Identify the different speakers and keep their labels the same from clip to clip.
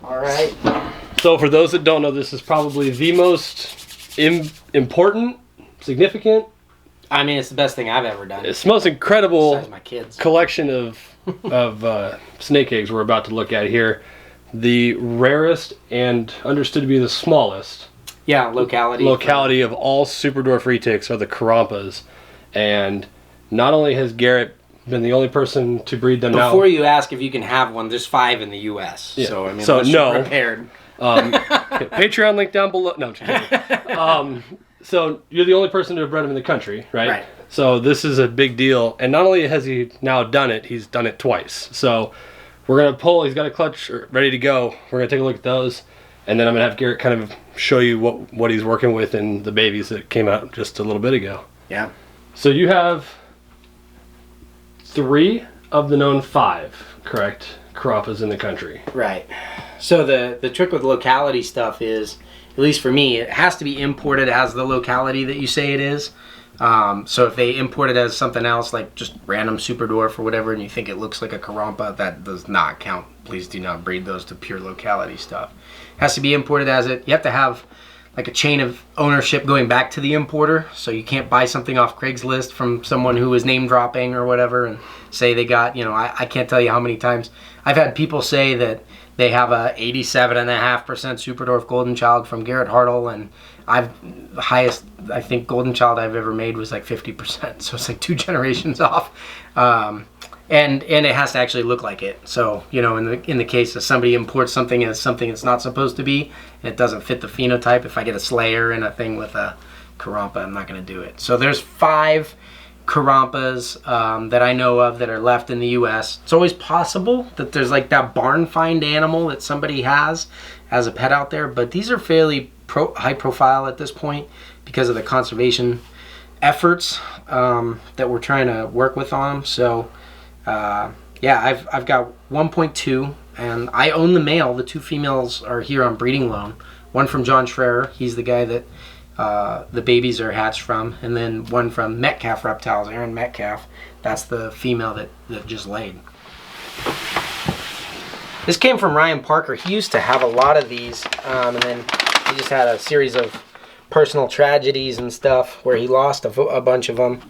Speaker 1: All right.
Speaker 2: So for those that don't know, this is probably the most important, significant.
Speaker 1: I mean, it's the best thing I've ever done.
Speaker 2: It's the most incredible
Speaker 1: Besides my kids.
Speaker 2: collection of snake eggs we're about to look at here. The rarest and understood to be the smallest.
Speaker 1: Yeah, locality
Speaker 2: of all super dwarf retics are the Karompas. And not only has Garrett been the only person to breed them now.
Speaker 1: Before you ask if you can have one, there's 5 in the U.S.
Speaker 2: Yeah.
Speaker 1: So, I mean,
Speaker 2: so no.
Speaker 1: Prepared.
Speaker 2: Patreon link down below. No, I'm just kidding. So you're the only person to have bred them in the country, right?
Speaker 1: Right.
Speaker 2: So this is a big deal. And not only has he now done it, he's done it twice. So we're going to pull. He's got a clutch ready to go. We're going to take a look at those. And then I'm going to have Garrett kind of show you what he's working with in the babies that came out just a little bit ago.
Speaker 1: Yeah.
Speaker 2: So you have 3 of the known 5, correct, Karompas in the country.
Speaker 1: Right. So the trick with locality stuff is, at least for me, it has to be imported as the locality that you say it is. So if they import it as something else, like just random super dwarf or whatever, and you think it looks like a Karompa, that does not count. Please do not breed those to pure locality stuff. It has to be imported as it. You have to have like a chain of ownership going back to the importer, so you can't buy something off Craigslist from someone who is name dropping or whatever and say they got, you know, I can't tell you how many times I've had people say that they have a 87.5% super dwarf golden child from Garrett Hartle, and the highest I think golden child I've ever made was like 50%, so it's like 2 generations off. And it has to actually look like it. So, you know, in the case of somebody imports something as something it's not supposed to be, and it doesn't fit the phenotype, if I get a Slayer and a thing with a Karompa, I'm not going to do it. So there's 5 Karompas that I know of that are left in the U.S. It's always possible that there's like that barn find animal that somebody has as a pet out there, but these are fairly high profile at this point because of the conservation efforts that we're trying to work with on them. So yeah, I've got 1.2, and I own the male. The 2 females are here on breeding loan. One from John Schrerer, he's the guy that the babies are hatched from, and then one from Metcalf Reptiles, Aaron Metcalf. That's the female that just laid. This came from Ryan Parker. He used to have a lot of these, and then he just had a series of personal tragedies and stuff where he lost a bunch of them.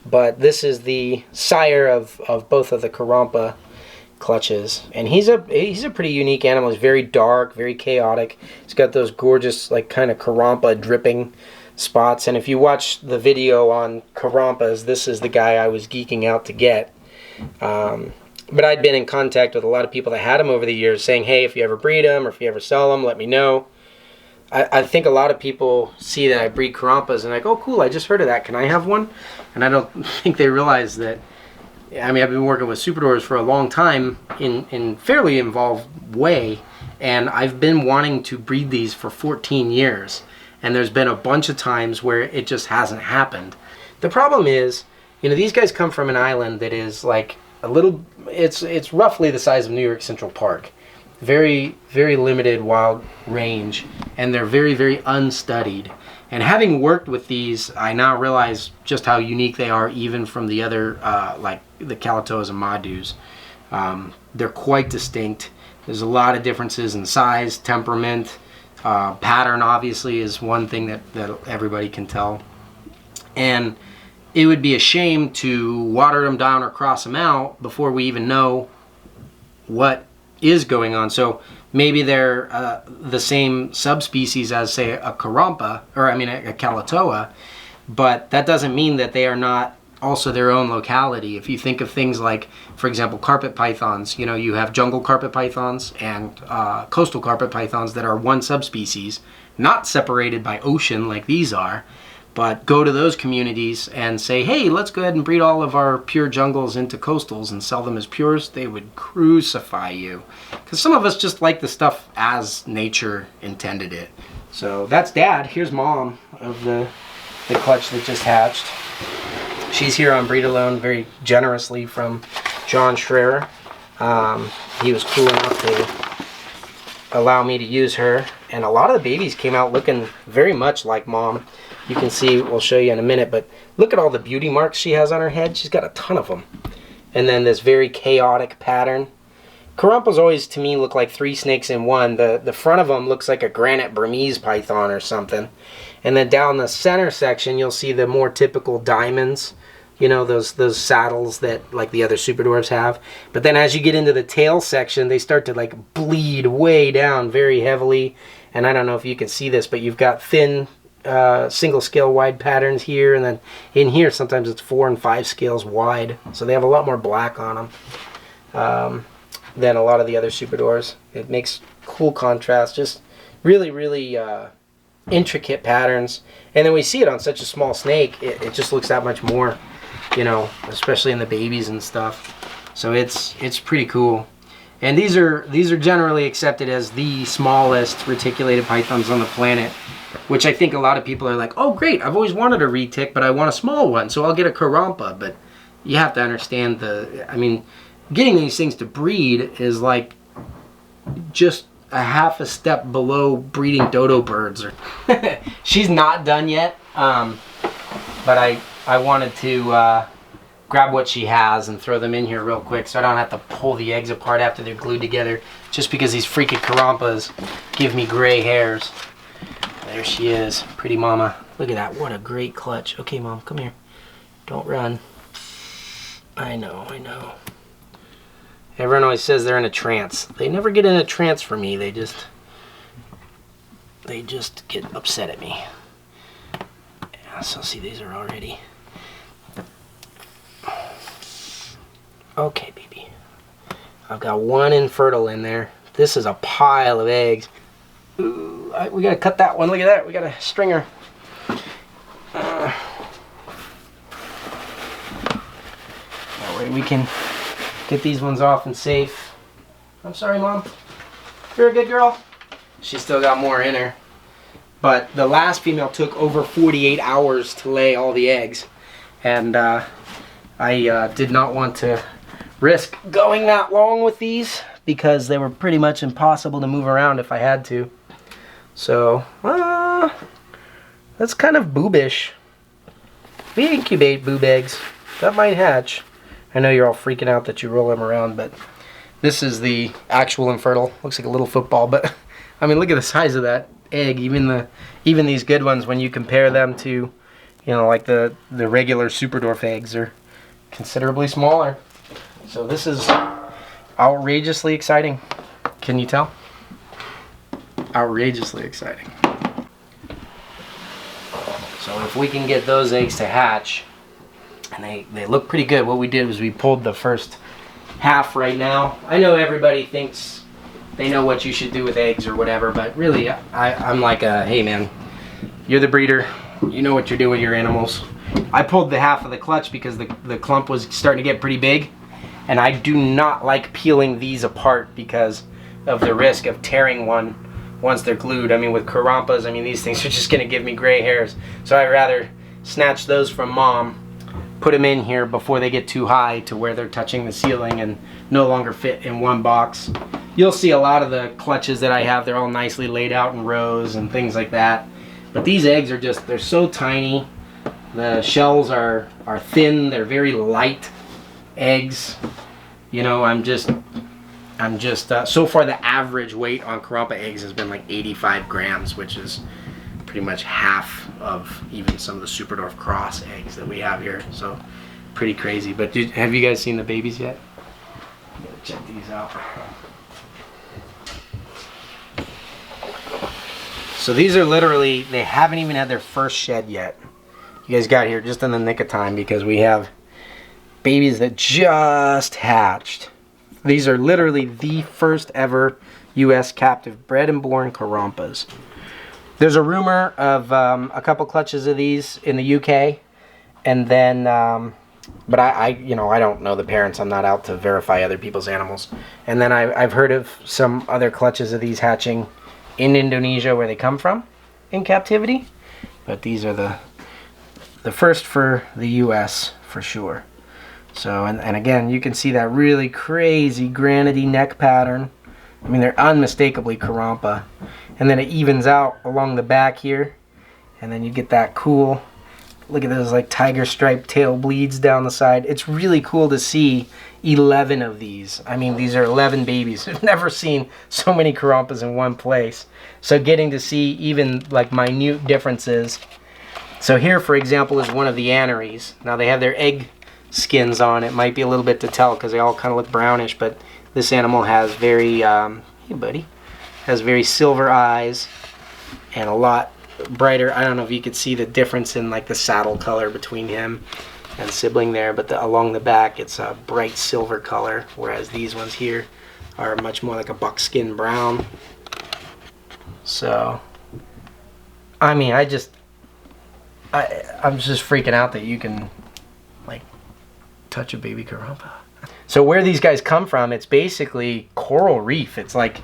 Speaker 1: But this is the sire of both of the Karompa clutches, and he's a pretty unique animal. He's very dark, very chaotic. He's got those gorgeous like kind of Karompa dripping spots. And if you watch the video on Karompas, this is the guy I was geeking out to get. But I'd been in contact with a lot of people that had him over the years, saying, "Hey, if you ever breed him or if you ever sell him, let me know." I think a lot of people see that I breed Karompas and like, oh cool, I just heard of that, can I have one? And I don't think they realize that, I mean, I've been working with super dwarfs for a long time in fairly involved way, and I've been wanting to breed these for 14 years, and there's been a bunch of times where it just hasn't happened. The problem is, you know, these guys come from an island that is like a little, it's roughly the size of New York Central Park. Very, very limited wild range, and they're very, very unstudied. And having worked with these, I now realize just how unique they are, even from the other, like the Kalatoas and Madus. They're quite distinct. There's a lot of differences in size, temperament, pattern obviously is one thing that everybody can tell. And it would be a shame to water them down or cross them out before we even know what is going on. So maybe they're the same subspecies as, say, a Karompa, or I mean a Kalatoa, but that doesn't mean that they are not also their own locality. If you think of things like, for example, carpet pythons, you know, you have jungle carpet pythons and coastal carpet pythons that are one subspecies, not separated by ocean like these are, but go to those communities and say, hey, let's go ahead and breed all of our pure jungles into coastals and sell them as pures. They would crucify you. Because some of us just like the stuff as nature intended it. So that's Dad. Here's Mom of the clutch that just hatched. She's here on breed alone very generously from John Schrerer. He was cool enough to allow me to use her. And a lot of the babies came out looking very much like Mom. You can see, we'll show you in a minute, but look at all the beauty marks she has on her head. She's got a ton of them. And then this very chaotic pattern. Karompas always, to me, look like 3 snakes in one. The front of them looks like a granite Burmese python or something. And then down the center section, you'll see the more typical diamonds. You know, those saddles that, like, the other super dwarfs have. But then as you get into the tail section, they start to, like, bleed way down very heavily. And I don't know if you can see this, but you've got thin single scale wide patterns here. And then in here, sometimes it's 4 and 5 scales wide. So they have a lot more black on them. Than a lot of the other super dwarfs. It makes cool contrast, just really, really intricate patterns. And then we see it on such a small snake, it just looks that much more, you know, especially in the babies and stuff. So it's pretty cool. And these are generally accepted as the smallest reticulated pythons on the planet, which I think a lot of people are like, oh great, I've always wanted a retic, but I want a small one, so I'll get a Karompa. But you have to understand getting these things to breed is like just a half a step below breeding dodo birds. She's not done yet, but I wanted to grab what she has and throw them in here real quick so I don't have to pull the eggs apart after they're glued together, just because these freaking Karompas give me gray hairs. There she is, pretty mama. Look at that, what a great clutch. Okay, Mom, come here. Don't run. I know. Everyone always says they're in a trance. They never get in a trance for me. They just get upset at me. Yeah, so see, these are already. Okay, baby. I've got 1 infertile in there. This is a pile of eggs. Ooh, we gotta cut that one. Look at that. We got a stringer. That way we can get these ones off and safe. I'm sorry, Mom. You're a good girl. She's still got more in her. But the last female took over 48 hours to lay all the eggs. And I did not want to risk going that long with these because they were pretty much impossible to move around if I had to. So, that's kind of boobish. We incubate boob eggs. That might hatch. I know you're all freaking out that you roll them around, but this is the actual infertile. Looks like a little football, but I mean, look at the size of that egg. Even these good ones, when you compare them to, you know, like the regular super dwarf eggs, are considerably smaller. So this is outrageously exciting. Can you tell? Outrageously exciting. So if we can get those eggs to hatch, and they look pretty good. What we did was we pulled the first half right now. I know everybody thinks they know what you should do with eggs or whatever, but really I'm like, hey man, you're the breeder. You know what you're doing with your animals. I pulled the half of the clutch because the clump was starting to get pretty big, and I do not like peeling these apart because of the risk of tearing one once they're glued. I mean, with Karompas, I mean, these things are just gonna give me gray hairs. So I'd rather snatch those from Mom, put them in here before they get too high to where they're touching the ceiling and no longer fit in one box. You'll see a lot of the clutches that I have, they're all nicely laid out in rows and things like that. But these eggs are just, they're so tiny. The shells are thin, they're very light eggs. You know, I'm just so far the average weight on Karompa eggs has been like 85 grams, which is pretty much half of even some of the super dwarf cross eggs that we have here. So pretty crazy. But have you guys seen the babies yet? Gotta check these out. So these are literally, they haven't even had their first shed yet. You guys got here just in the nick of time because we have babies that just hatched. These are literally the first ever U.S. captive bred and born Karompas. There's a rumor of a couple clutches of these in the UK, and then, but I don't know the parents. I'm not out to verify other people's animals. And then I've heard of some other clutches of these hatching in Indonesia, where they come from, in captivity. But these are the first for the U.S. for sure. So, and again, you can see that really crazy granity neck pattern. I mean, they're unmistakably Karompa. And then it evens out along the back here. And then you get that cool Look at those like tiger stripe tail bleeds down the side. It's really cool to see 11 of these. I mean, these are 11 babies. I've never seen so many Karompas in one place. So getting to see even like minute differences. So here, for example, is one of the aneries. Now they have their egg skins on. It might be a little bit to tell because they all kind of look brownish, but this animal has very, hey buddy, has very silver eyes and a lot brighter. I don't know if you could see the difference in like the saddle color between him and sibling there, but along the back it's a bright silver color, whereas these ones here are much more like a buckskin brown. So, I mean, I'm just freaking out that you can like touch a baby Karompa. So where these guys come from, it's basically coral reef. It's like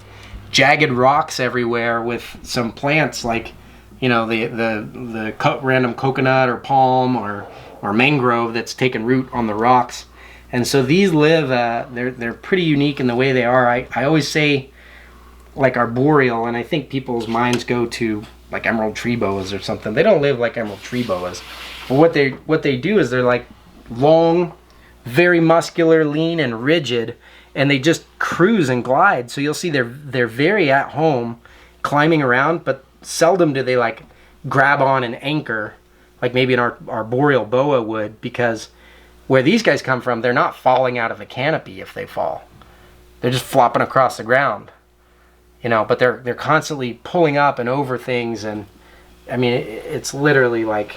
Speaker 1: jagged rocks everywhere with some plants like, you know, the random coconut or palm or mangrove that's taken root on the rocks. And so these live, they're pretty unique in the way they are. I always say like arboreal, and I think people's minds go to like emerald tree boas or something. They don't live like emerald tree boas. But what they do is they're like long, very muscular, lean, and rigid, and they just cruise and glide. So you'll see they're very at home climbing around, but seldom do they like grab on an anchor like maybe an arboreal boa would, because where these guys come from, they're not falling out of a canopy if they fall. They're just flopping across the ground, you know, but they're constantly pulling up and over things. And I mean, it's literally like,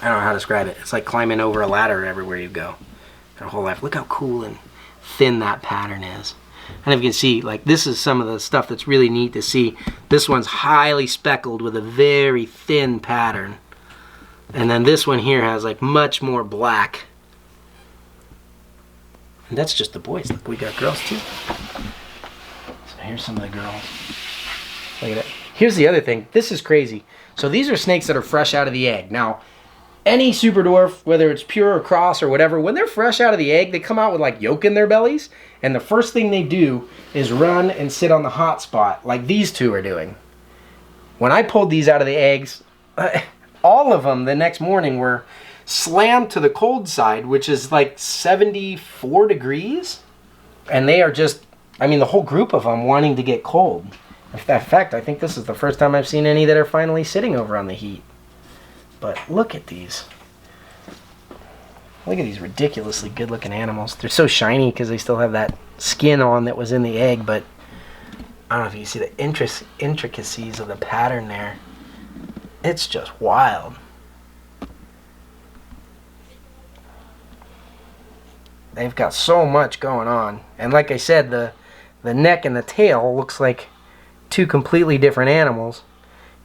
Speaker 1: I don't know how to describe it. It's like climbing over a ladder everywhere you go. Their whole life. Look how cool and thin that pattern is. And if you can see, like, this is some of the stuff that's really neat to see. This one's highly speckled with a very thin pattern. And then this one here has like much more black. And that's just the boys. Look, we got girls too. So here's some of the girls. Look at it. Here's the other thing. This is crazy. So these are snakes that are fresh out of the egg. Now, any super dwarf, whether it's pure or cross or whatever, when they're fresh out of the egg, they come out with like yolk in their bellies. And the first thing they do is run and sit on the hot spot like these two are doing. When I pulled these out of the eggs, all of them the next morning were slammed to the cold side, which is like 74 degrees. And they are just, I mean, the whole group of them wanting to get cold. In fact, I think this is the first time I've seen any that are finally sitting over on the heat. But look at these. Look at these ridiculously good looking animals. They're so shiny because they still have that skin on that was in the egg, but I don't know if you see the intricacies of the pattern there. It's just wild. They've got so much going on. And like I said, the neck and the tail looks like two completely different animals.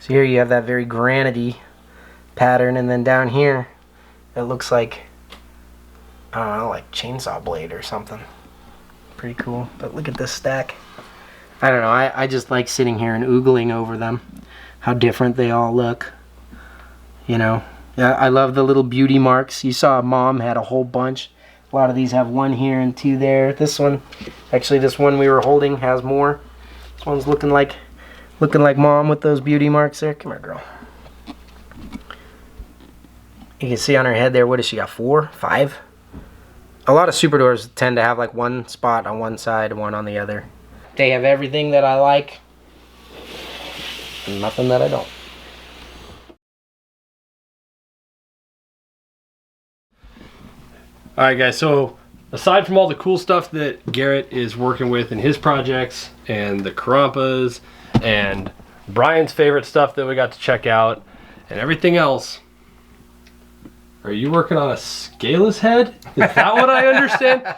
Speaker 1: So here you have that very granity pattern, and then down here it looks like, I don't know, like chainsaw blade or something. Pretty cool. But look at this stack. I don't know, I just like sitting here and oogling over them. How different they all look. You know, yeah, I love the little beauty marks. You saw Mom had a whole bunch. A lot of these have one here and two there. This one, actually this one we were holding has more. This one's looking like Mom with those beauty marks there. Come here, girl. You can see on her head there, what does she got, 4, 5? A lot of super dwarfs tend to have like one spot on one side and one on the other. They have everything that I like and nothing that I don't.
Speaker 2: Alright guys, so aside from all the cool stuff that Garrett is working with in his projects and the Karompas and Brian's favorite stuff that we got to check out and everything else, are you working on a scaleless head? Is that what I understand?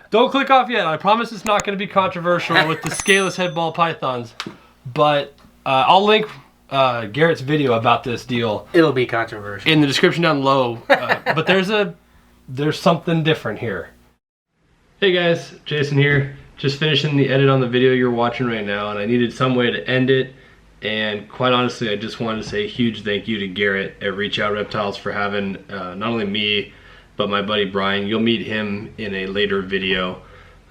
Speaker 2: Don't click off yet. I promise it's not going to be controversial with the scaleless head ball pythons. But I'll link Garrett's video about this deal.
Speaker 1: It'll be controversial.
Speaker 2: In the description down below. But there's something different here. Hey guys, Jason here. Just finishing the edit on the video you're watching right now, and I needed some way to end it. And quite honestly, I just wanted to say a huge thank you to Garrett at Reach Out Reptiles for having not only me, but my buddy Brian. You'll meet him in a later video.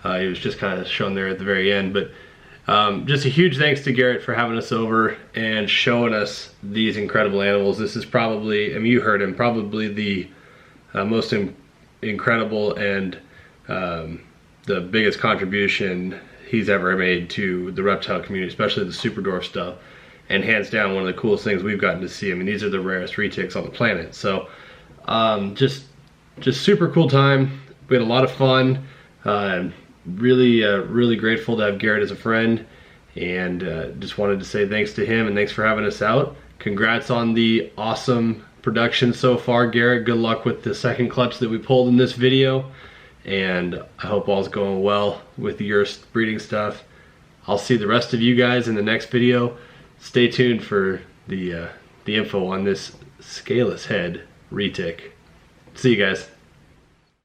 Speaker 2: He was just kind of shown there at the very end. But just a huge thanks to Garrett for having us over and showing us these incredible animals. This is probably, I mean, you heard him, probably the most incredible and the biggest contribution he's ever made to the reptile community, especially the super dwarf stuff. And hands down, one of the coolest things we've gotten to see. I mean, these are the rarest retics on the planet. So just super cool time. We had a lot of fun. Really grateful to have Garrett as a friend, and just wanted to say thanks to him and thanks for having us out. Congrats on the awesome production so far, Garrett. Good luck with the second clutch that we pulled in this video, and I hope all's going well with your breeding stuff. I'll see the rest of you guys in the next video. Stay tuned for the info on this scaleless head retic. See you guys.